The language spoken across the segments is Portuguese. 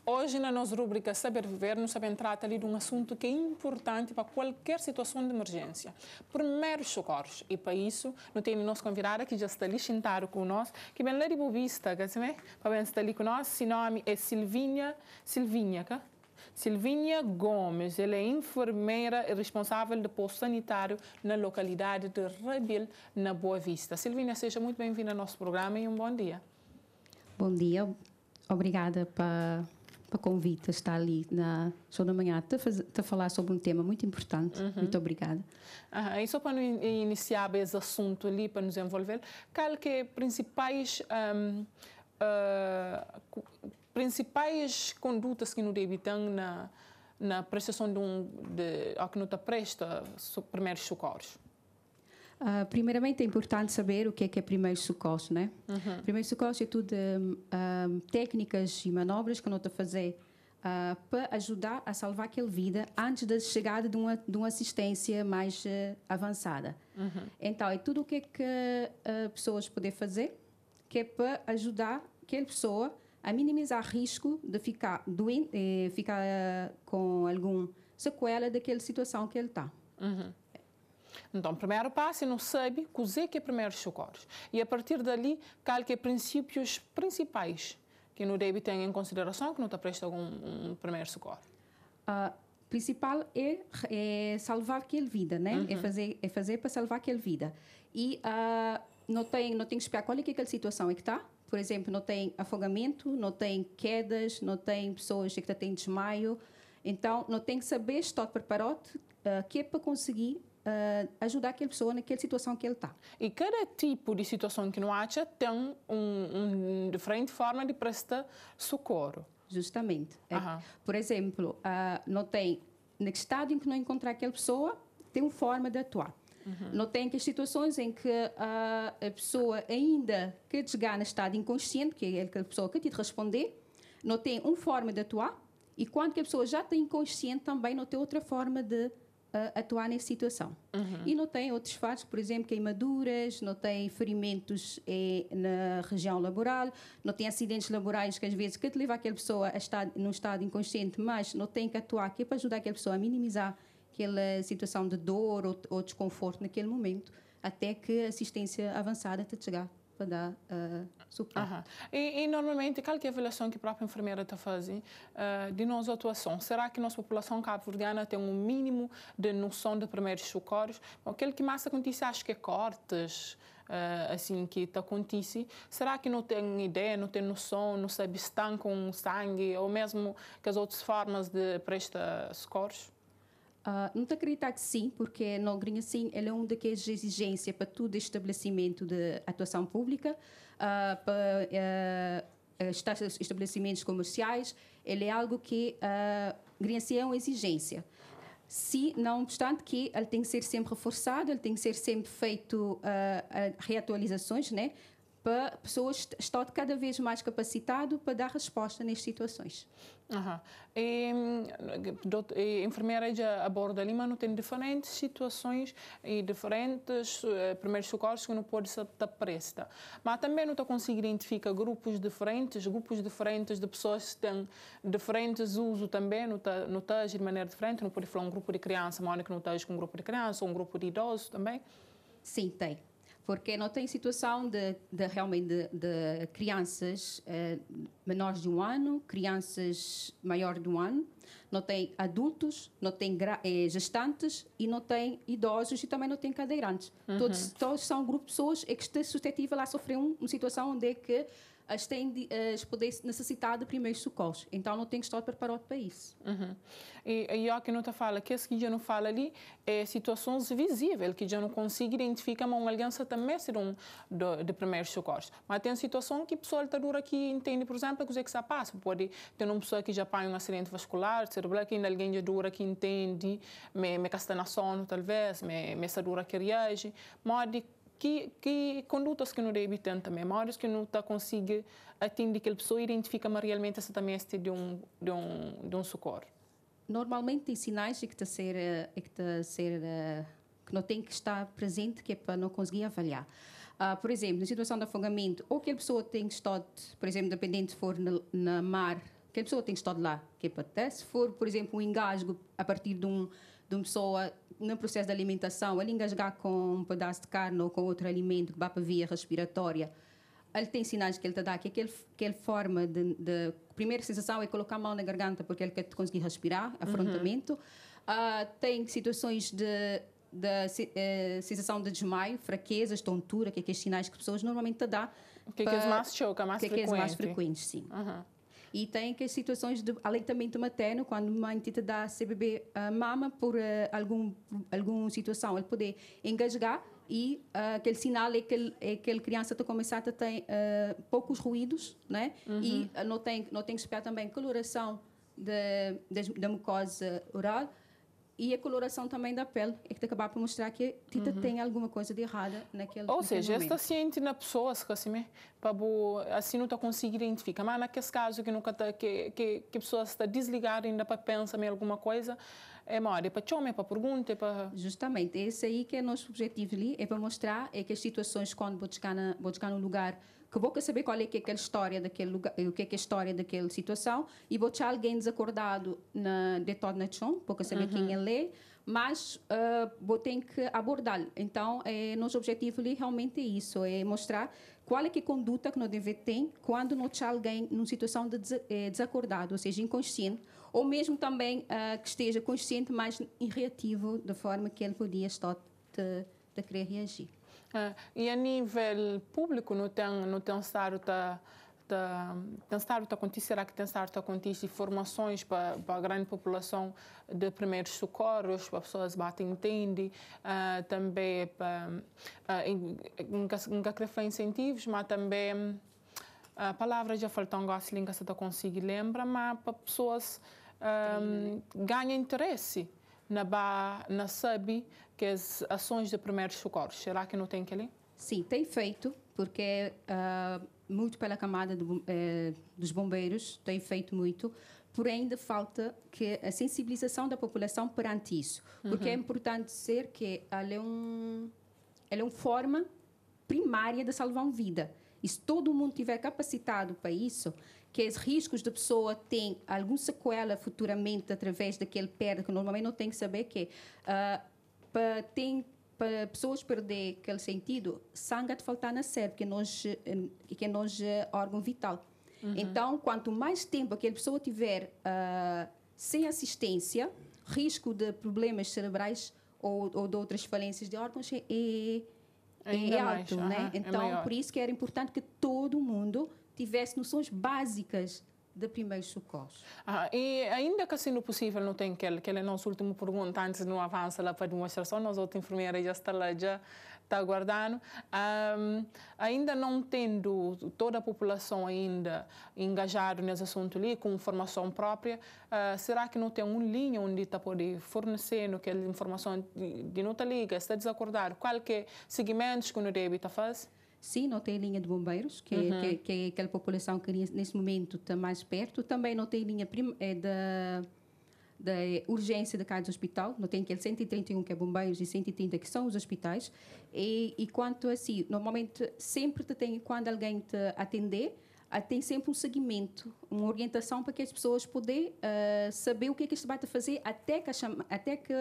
Hoje, na nossa rubrica Saber Viver, nós sabemos tratar ali de um assunto que é importante para qualquer situação de emergência. Primeiros socorros. E para isso, nós temos nossa convidada que já está ali sentado com nós, que bem lá de bobista, que para estar ali com nós, seu nome é Silvínia Gomes. Ela é enfermeira e responsável do posto sanitário na localidade de Rabil, na Boa Vista. Silvínia, seja muito bem-vinda ao nosso programa e um bom dia. Bom dia, obrigada para o convite a estar ali na show da manhã a falar sobre um tema muito importante. Muito obrigada. E só para iniciar esse assunto ali, para nos envolver, qual que é principais condutas que nos evitam na prestação ao que nos presta primeiros socorros? Primeiramente é importante saber o que é primeiros socorros, né? Primeiros socorros é tudo técnicas e manobras que nós estamos a fazer para ajudar a salvar aquela vida antes da chegada de uma assistência mais avançada. Então, é tudo o que pessoas podem fazer que é para ajudar aquela pessoa a minimizar o risco de ficar doente, ficar com alguma sequela daquela situação que ele está. Então, o primeiro passo é não saber o que é primeiros socorros. E a partir dali, quais são os princípios principais que não deve ter em consideração que não está presta um primeiro socorro? Principal é salvar aquela vida, né? É fazer para salvar aquela vida. E não tem que esperar qual é aquela situação que está. Por exemplo, não tem afogamento, não tem quedas, não tem pessoas que têm desmaio. Então, não tem que saber estar preparado que é para conseguir ajudar aquela pessoa naquela situação que ele está. E cada tipo de situação que não acha tem uma diferente forma de prestar socorro. Justamente. Por exemplo, não tem, no estado em que não encontrar aquela pessoa, tem uma forma de atuar. Não tem que situações em que a pessoa ainda que chegar no estado inconsciente, que é aquela pessoa que te responder, não tem uma forma de atuar, e quando que a pessoa já está inconsciente também não tem outra forma de atuar nessa situação. E não tem outros fatos, por exemplo, queimaduras, não tem ferimentos na região laboral, não tem acidentes laborais que às vezes que te leva aquela pessoa a estar num estado inconsciente, mas não tem que atuar que é para ajudar aquela pessoa a minimizar aquela situação de dor ou desconforto naquele momento, até que a assistência avançada te chegar para dar suporte. E normalmente, qual é a avaliação que a própria enfermeira está fazendo de nossa atuação? Será que a nossa população cabo-verdiana tem um mínimo de noção de primeiros socorros? Aquilo que mais acontece, acho que é cortes, assim, que está acontecendo. Será que não tem ideia, não tem noção, não sabe se estão com sangue, ou mesmo que as outras formas de prestar socorros? Não te acreditar que sim, porque não grinha sim, ele é uma daquelas exigências para todo estabelecimento de atuação pública, para estabelecimentos comerciais, ele é algo que grinha sim é uma exigência. Sim, não obstante que ele tem que ser sempre reforçado, ele tem que ser sempre feito reatualizações, né? Para pessoas estar cada vez mais capacitado para dar resposta nas situações. E a enfermeira já aborda ali, mas não tem diferentes situações e diferentes primeiros socorros que não pode ser presta. Mas também não está conseguindo identificar grupos diferentes de pessoas que têm diferentes usos também, não está agir de maneira diferente, não pode falar um grupo de criança, mas que não está agir com um grupo de criança, ou um grupo de idosos também? Sim, tem. Porque não tem situação realmente de crianças menores de 1 ano, crianças maiores de 1 ano, não tem adultos, não tem gestantes e não tem idosos e também não tem cadeirantes. Todos são grupos de pessoas que estão suscetíveis a sofrer uma situação onde é que eles podem necessitar de primeiros socorros. Então, não tem que estar preparado para isso. E o que não está falando, que já não fala ali, é situações visíveis, que já não consegue identificar, mas alguém também ser de primeiros socorros. Mas tem situação que a pessoa está dura que entende, por exemplo, o que se passa. Pode ter uma pessoa que já apanha um acidente vascular cerebral, que ainda alguém já dura que entende, me está na sono, talvez, me dura que reage, mas que condutas que não devem ter também, mas que não está conseguindo atender que a pessoa identifica realmente essa também de um socorro. Normalmente tem sinais que não tem que estar presente, que é para não conseguir avaliar. Por exemplo, na situação de afogamento, ou que a pessoa tem que estar, por exemplo, dependente se for na mar, aquela pessoa tem que estar de lá, que é para ter. Se for, por exemplo, um engasgo a partir de uma pessoa no processo de alimentação, ele engasgar com um pedaço de carne ou com outro alimento que vai para a via respiratória, ele tem sinais que ele te dá, que aquela forma de primeira sensação é colocar a mão na garganta porque ele quer conseguir respirar, afrontamento. Tem situações de sensação de desmaio, fraquezas, tontura, que é aqueles sinais que as pessoas normalmente te dá. Que é mais choca, mais frequente. Que é mais frequentes, sim. E tem aquelas situações de aleitamento materno, quando a mãe te dá a bebê mama por alguma situação, ele poder engasgar e aquele sinal é que aquela criança está começando a ter poucos ruídos, né? E não tem que esperar também coloração da mucosa oral e a coloração também da pele, é que te acabar por mostrar que Tita tem alguma coisa de errada naquele Ou seja, momento. está ciente na pessoa, para assim não está conseguir identificar. Mas naquele caso que nunca que a pessoa está desligada ainda para pensar em alguma coisa, é maior, é para chamar, é para perguntar, para... Justamente, esse aí que é o nosso objetivo ali, é para mostrar que as situações, quando vou chegar num lugar, que vou saber qual é que é aquela história daquele lugar, o que é a história daquela situação, e vou ter alguém desacordado de todo na chão, porque saber quem ele é, mas vou ter que abordá-lo. Então, nosso objetivo ali realmente é isso, é mostrar qual é que é a conduta que nós devemos ter quando nós temos alguém numa situação de desacordado, ou seja, inconsciente, ou mesmo também que esteja consciente, mas reativo, da forma que ele podia estar a querer reagir. E a nível público, não tem estado a acontecer, que tem estado a acontecer formações para a grande população de primeiros socorros, para pessoas que entendem, também para incentivos, mas também a palavra já faltou um gosto que você consegue lembrar, mas para pessoas ganhem interesse na saber que as ações de primeiros socorros. Será que não tem que ali? Sim, tem feito, porque muito pela camada dos bombeiros, tem feito muito, porém ainda falta que a sensibilização da população perante isso. Porque é importante dizer que ela é uma forma primária de salvar uma vida. E se todo mundo tiver capacitado para isso, que os riscos da pessoa têm alguma sequela futuramente através daquele perda, que normalmente não tem que saber que para pessoas perder aquele sentido, sangue há de faltar na cérebro, que é nosso órgão vital. Então, quanto mais tempo aquela pessoa tiver sem assistência, risco de problemas cerebrais ou de outras falências de órgãos é alto, né? Então, por isso que era importante que todo mundo tivesse noções básicas de primeiros socorros. E ainda que assim não possível, não tem que é a nossa última pergunta antes de não avançar lá para a demonstração, nós outras enfermeiras já está aguardando. Ainda não tendo toda a população ainda engajada nesse assunto ali, com formação própria, será que não tem uma linha onde está poder fornecer aquela informação de não está liga, está desacordado, qualquer segmentos que não deve estar fazendo? Sim, não tem linha de bombeiros, que é aquela população que nesse momento está mais perto. Também não tem linha da urgência de cada hospital. Não tem aquele 131 que é bombeiros e 130 que são os hospitais. E quanto assim, normalmente sempre quando alguém te atender, tem sempre um seguimento, uma orientação para que as pessoas possam saber o que é que isto vai fazer até que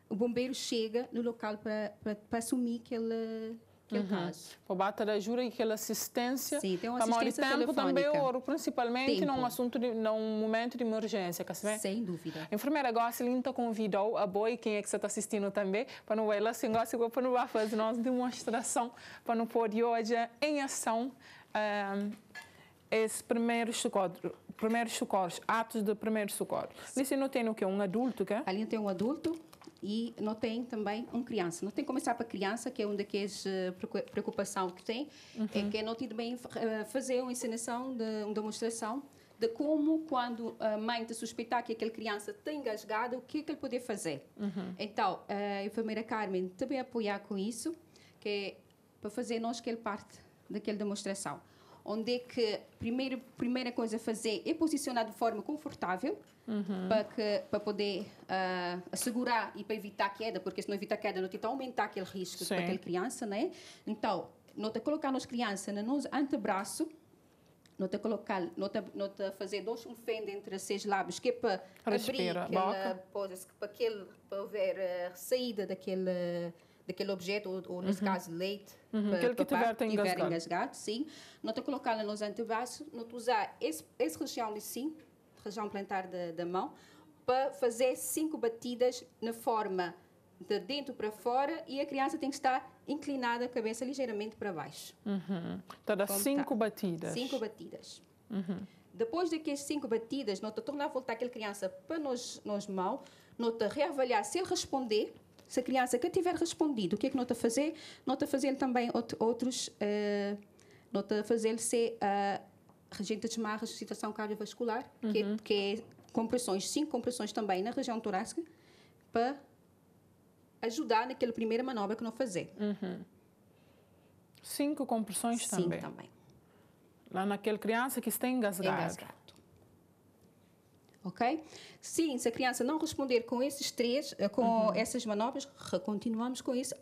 o bombeiro chega no local para assumir aquele caso. Para bater ajuda e aquela assistência. Sim, tem uma assistência tempo telefônica. também, principalmente num assunto, num momento de emergência. Sem dúvida. A enfermeira Gosselin te convidou a boa e quem é que você está assistindo também, para não ela se gosta para não fazer nossa demonstração, para não pôr hoje em ação esses primeiros socorros, atos de primeiros socorros. Ali não tem o quê? Um adulto, que? Ali tem um adulto. E não tem também uma criança. Não tem que começar para a criança, que é uma daquelas preocupações que tem, é que não tem também fazer uma encenação, uma demonstração de como, quando a mãe te suspeitar que aquela criança está engasgada, o que é que ele pode fazer. Então, a enfermeira Carmen também apoiar com isso, que é para fazer nós aquela parte daquela demonstração. Onde é que a primeira coisa a fazer é posicionar de forma confortável, para poder assegurar e para evitar a queda, porque se não evitar a queda, não tenta aumentar aquele risco para aquela criança, né? Então, não te colocar nas crianças no nosso antebraço, não te colocar, não te fazer um fenda entre os seus lábios, que é para abrir para ver a saída daquele objeto, ou nesse caso leite, aquele que tiver engasgado, sim. Não te colocar nos antebraços, não te usar esse região assim, região plantar da mão, para fazer 5 batidas na forma de dentro para fora, e a criança tem que estar inclinada, a cabeça ligeiramente para baixo. Então, 5 batidas. 5 batidas. Depois daquelas 5 batidas, não te tornar a voltar aquela criança para nos mãos, não te reavaliar se ele responder. Se a criança que tiver respondido, o que é que não te fazer? Não te fazer também outros, não te fazer ser a gente chamar a ressuscitação cardiovascular, que é compressões, 5 compressões também na região torácica, para ajudar naquela primeira manobra que não fazer. 5 compressões também? Sim, também. Lá naquela criança que está engasgado. Ok? Sim, se a criança não responder com esses 3, com essas manobras, continuamos com isso.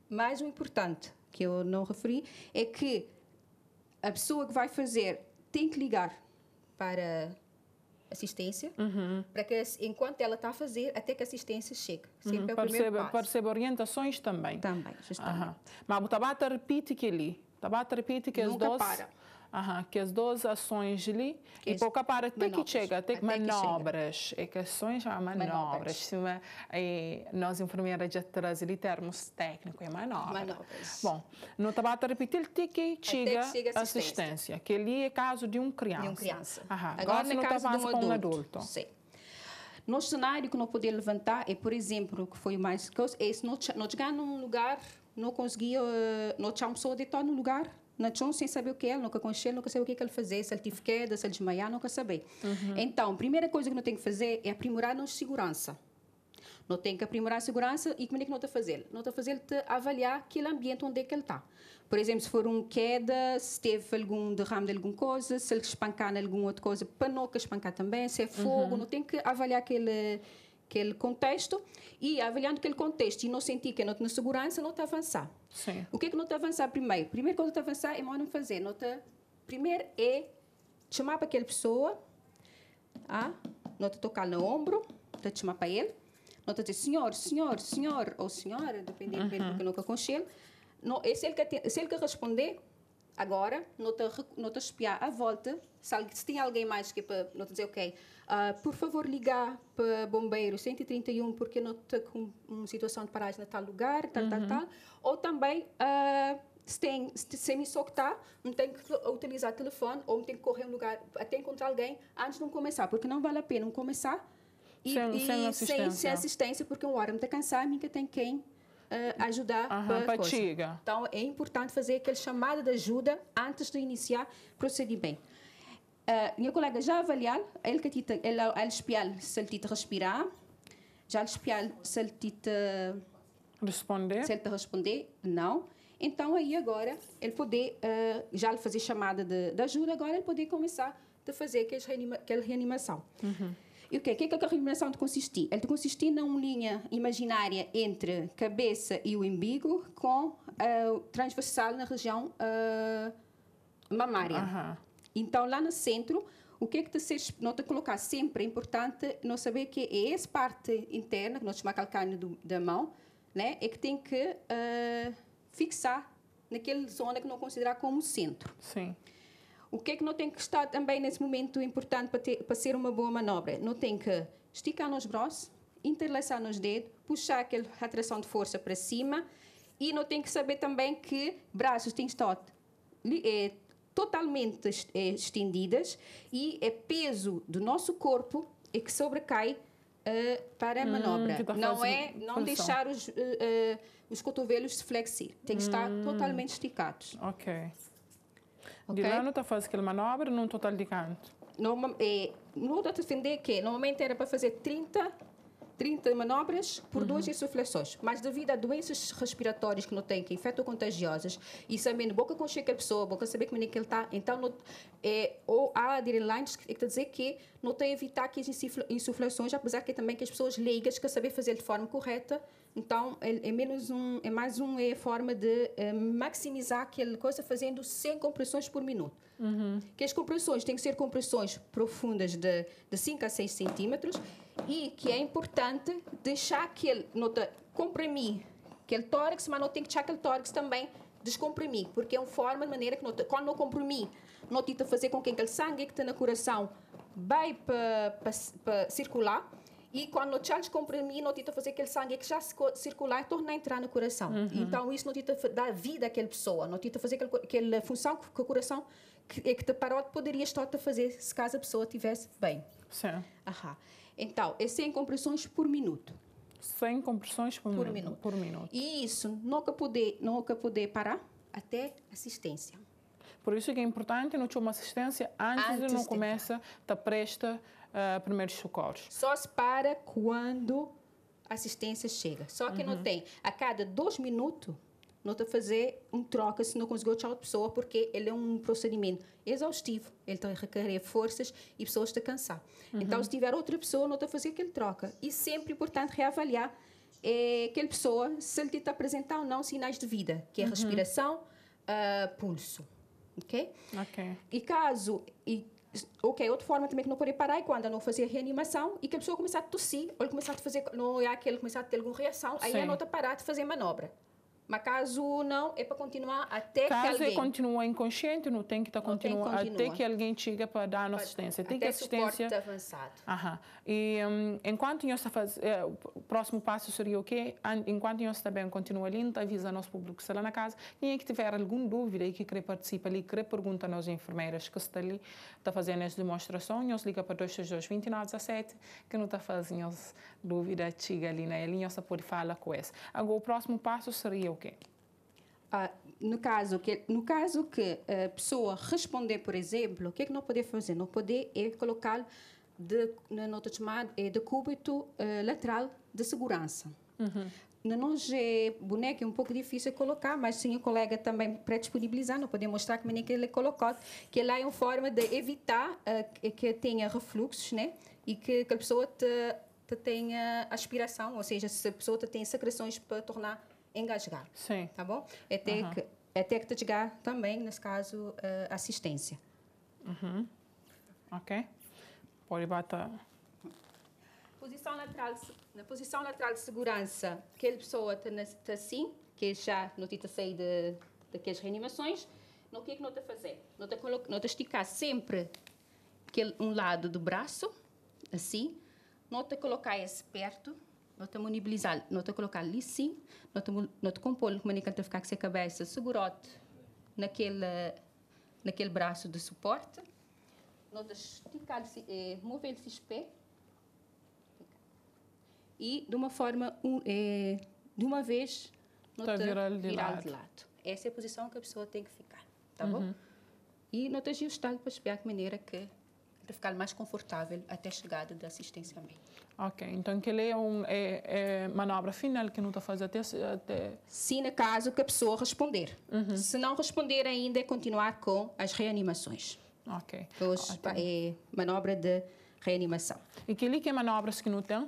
Mais um importante, que eu não referi, é que a pessoa que vai fazer tem que ligar para assistência, para que, enquanto ela está a fazer, até que a assistência chegue. Sempre é o primeiro passo. Percebe orientações também. Também, justamente. Mas o Tabata repite que ali. Tabata repite que nunca para. Que as 2 ações ali, e pouco para até que chega, até que manobras. É que ações são manobras. Nós, enfermeiras, já trazemos termos técnicos, é manobras. Bom, no Tabata repetir, até que chega assistência, que ali é caso de criança. De um criança. Agora, no caso de um adulto. Sim. No cenário que não poder levantar, é, por exemplo, que foi mais coisa, é se não chegar num lugar, não conseguia, não tinha uma pessoa deitar no lugar, na chão sem saber o que é, nunca conhecer, nunca saber o que ele fazia, se ele tive queda, se ele desmaiar, nunca saber. Então, a primeira coisa que não tem que fazer é aprimorar a segurança. Não tem que aprimorar a segurança, e como é que não está a fazer? Não está a fazer te avaliar aquele ambiente onde é que ele está. Por exemplo, se for uma queda, se teve algum derrame de alguma coisa, se ele espancar em alguma outra coisa, para não espancar também, se é fogo, não tem que avaliar aquele contexto, e avaliando aquele contexto e não sentir que não está na segurança, não está a avançar. Sim. O que é que não está a avançar primeiro? Primeiro que não está a avançar é não fazer. Primeiro é chamar para aquela pessoa, não te tocar no ombro, te chamar para ele, não te dizer senhor, ou senhora, dependendo do que nunca conchelo. Se ele que responder, agora, não te espiar à volta, se tem alguém mais que para não te dizer, ok, por favor, ligar para bombeiro 131 porque não está com uma situação de paragem em tal lugar, tal. Ou também, se me soltar, não tem que utilizar o telefone, ou tem que correr um lugar até encontrar alguém antes de não começar, porque não vale a pena não começar sem assistência, porque uma hora me está cansar, minha tem quem ajudar para coisa. Então, é importante fazer aquele chamado de ajuda antes de iniciar o procedimento. Minha colega já avaliar, ele espiar se ele te respirar, já espiar se ele te responder. Se ele te responder, não. Então, aí agora, ele poder, já fazer chamada de ajuda, agora ele poder começar a fazer aquela reanimação. E o que é que a reanimação te consistir? Ele te consistir numa linha imaginária entre a cabeça e o umbigo, com transversal na região mamária. Então, lá no centro, o que é que não te colocar sempre é importante não saber que é essa parte interna, que nós chamamos de calcânio da mão, né? É que tem que fixar naquela zona que não considerar como centro. Sim. O que é que não tem que estar também nesse momento importante para ser uma boa manobra? Não tem que esticar nos braços, interlaçar nos dedos, puxar aquela atração de força para cima, e não tem que saber também que braços têm que estar totalmente estendidas, e é peso do nosso corpo que sobrecai para a manobra. Não deixar os cotovelos se flexir. Tem que estar totalmente esticados. Ok. De lá não está fazendo aquela manobra, não total de canto. Não estou a defender que normalmente era para fazer 30 manobras por 2 insuflações, mas devido a doenças respiratórias que não têm, que infecto-contagiosas, e sabendo boca com cheia que a pessoa, boca saber como é que ele está, então ou há guidelines que quer dizer que não tem que evitar que as insuflações, apesar que também que as pessoas leigas que saber fazer de forma correta Então, é mais uma forma de maximizar aquela coisa fazendo 100 compressões por minuto. Que as compressões têm que ser compressões profundas de 5 a 6 centímetros e que é importante deixar aquele, comprimir aquele tórax, mas não tem que deixar aquele tórax também descomprimir, porque é uma forma, de maneira que quando não comprimir, não tenta fazer com que aquele sangue que está no coração vai para circular. E quando não descomprimir, não tenta fazer aquele sangue que já circular e torna a entrar no coração. Então, isso não tenta dar vida àquela pessoa, não tenta fazer aquela função que o coração que te parou poderia estar a fazer se caso a pessoa estivesse bem. Sim. Então, é 100 compressões por minuto. 100 compressões por minuto. E isso nunca poder parar até assistência. Por isso que é importante não ter uma assistência antes de não começar a prestar primeiros socorros. Só se para quando a assistência chega. Só que não tem. A cada 2 minutos, não está a fazer troca se não conseguiu achar outra pessoa, porque ele é um procedimento exaustivo. Ele está a requerer forças e pessoas estão a cansar. Então, se tiver outra pessoa, não está a fazer aquele troca. E sempre é importante reavaliar aquela pessoa, se ele está a apresentar ou não sinais de vida, que é respiração, pulso. Ok? E caso... outra forma também que não pode parar é quando não fazer reanimação e que a pessoa começar a tossir ou começar a fazer, começar a ter alguma reação, aí a nota parar de fazer manobra. Mas caso não, é para continuar até que alguém... Caso continua inconsciente, não tem que estar continuando até que alguém chega para dar assistência. Tem que assistência avançado. E enquanto nós está fazendo, o próximo passo seria o quê? Enquanto nós também continua ali, não avisa ao nosso público que está lá na casa, quem é que tiver alguma dúvida e que quer participar ali, quer perguntar às enfermeiras que estão ali, está fazendo essa demonstração, nós liga para 232-2917, que não está fazendo dúvida, chega ali na linha, você pode falar com essa. Agora, o próximo passo seria o quê? No caso que a pessoa responder, por exemplo, o que é que não pode fazer? Não pode colocar de cúbito lateral de segurança. No nosso boneco é um pouco difícil de colocar, mas sim o colega também pré-disponibilizar, não podemos mostrar como é que ele colocou, que lá é uma forma de evitar que tenha refluxos, né? E que a pessoa tenha aspiração, ou seja, se a pessoa tem secreções para tornar engasgar. Sim. Tá bom? Até que te chegar também, nesse caso, assistência. Ok. Pode bater. Na posição lateral de segurança, aquela pessoa está assim, que já não está a sair daquelas reanimações, o que é que não está a fazer? Não está a esticar sempre um lado do braço, assim, não está a colocar esse perto, não te mobilizar, não te colocar ali sim, não te compor como é que ele ficar com a cabeça segurado naquele braço de suporte, não te esticar, mover esse pé e de uma forma, de uma vez, não te virar de lado. Essa é a posição que a pessoa tem que ficar, tá bom? E não te ajustar para esperar de maneira que para ficar mais confortável até a chegada da assistência médica. Ok, então que ele é manobra final que não está fazendo até... Se no caso que a pessoa responder. Se não responder ainda, é continuar com as reanimações. Ok. É manobra de reanimação. E que é manobras que não tem?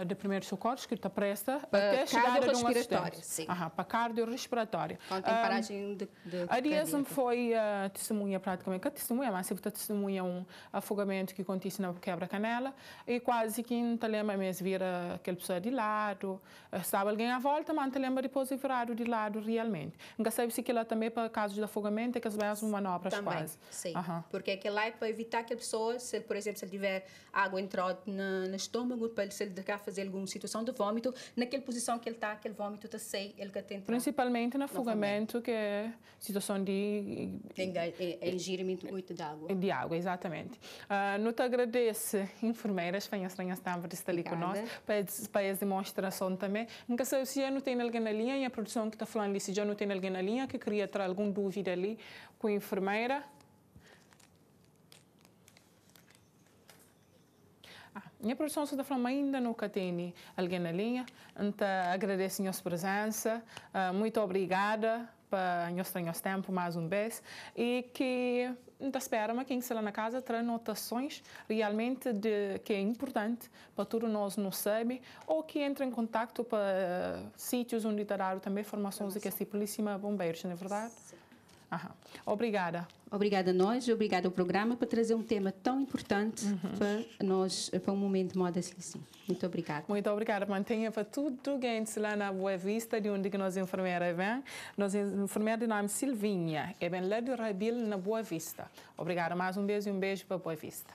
De primeiros socorros que está presta até chegar a uma assistência. Para cardiorrespiratória. Quando tem paragem de a Dias-me foi testemunha praticamente, testemunha, mas sempre testemunha um afogamento que acontece na quebra-canela e quase que não te lembra mesmo vira aquela pessoa de lado, estava alguém à volta, mas não te lembra depois de virado de lado realmente. Não sabe se aquilo também para casos de afogamento é que as mesmas manobras também, quase. Sim, porque aquilo lá é para evitar que a pessoa, por exemplo, se ele tiver água entrada no estômago, para ele a fazer alguma situação de vômito, naquela posição que ele está, aquele vômito está sem, ele quer tentar. Principalmente no afogamento, que é situação de... Engiramento muito de água. De água, exatamente. Não te agradeço, enfermeiras, para estar ali conosco, para essa demonstração também. Nunca sei se já não tem alguém na linha, e a produção que está falando ali, se já não tem alguém na linha, que queria ter alguma dúvida ali com a enfermeira. Minha produção está falando ainda nunca tem alguém na linha. Então, agradeço a sua presença. Muito obrigada para nós tempo mais um vez e que não espera, mas quem está lá na casa traz notações realmente de que é importante para todos nós não sabe ou que entra em contato para sítios onde terá também informações de que é polícia bombeiros, não é verdade? Sim. Obrigada. Obrigada a nós, obrigada ao programa por trazer um tema tão importante para nós, para um momento de moda assim. Muito obrigada. Muito obrigada. Mantenha para tudo gente lá na Boa Vista, de onde nós enfermeira vem. Nós enfermeira de nome Silvinha, é bem lá de Rabil na Boa Vista. Obrigada mais um beijo e um beijo para Boa Vista.